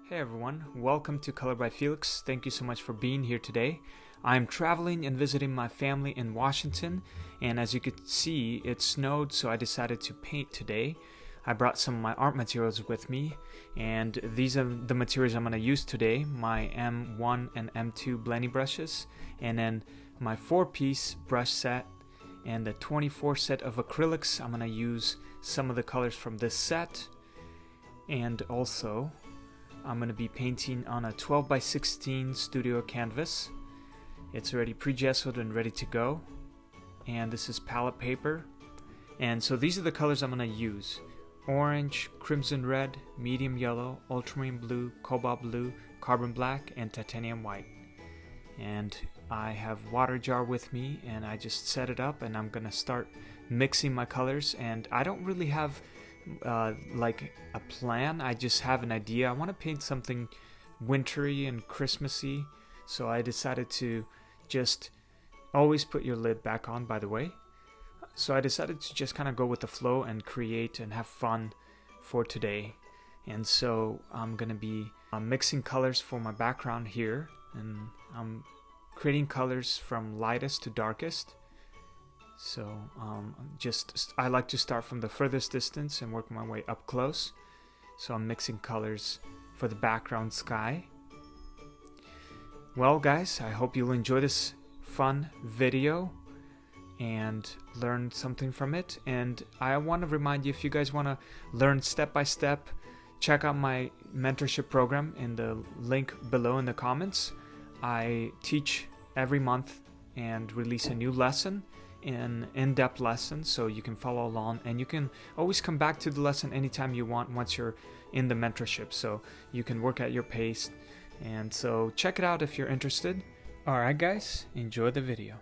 Hey everyone, welcome to Color by Felix. Thank you so much for being here today. I'm traveling and visiting my family in Washington, and as you could see, it snowed, so I decided to paint today. I brought some of my art materials with me, and these are the materials I'm going to use today, my M1 and M2 blending brushes, and then my 4-piece brush set, and the 24 set of acrylics. I'm going to use some of the colors from this set, and also I'm going to be painting on a 12 by 16 studio canvas. It's already pre-gessoed and ready to go. And this is palette paper. And so these are the colors I'm going to use. Orange, crimson red, medium yellow, ultramarine blue, cobalt blue, carbon black, and titanium white. And I have water jar with me, and I just set it up, and I'm going to start mixing my colors. And I don't really have like a plan. I just have an idea. I want to paint something wintry and Christmassy, so I decided to just always put your lid back on, by the way. So I decided to just kind of go with the flow and create and have fun for today. And so I'm gonna be mixing colors for my background here, and I'm creating colors from lightest to darkest. So I like to start from the furthest distance and work my way up close. So I'm mixing colors for the background sky. Well guys, I hope you'll enjoy this fun video and learn something from it. And I want to remind you, if you guys want to learn step by step, check out my mentorship program in the link below in the comments. I teach every month and release a new lesson, an in-depth lesson, so you can follow along, and you can always come back to the lesson anytime you want once you're in the mentorship, so you can work at your pace. And so check it out if you're interested. Alright guys, enjoy the video.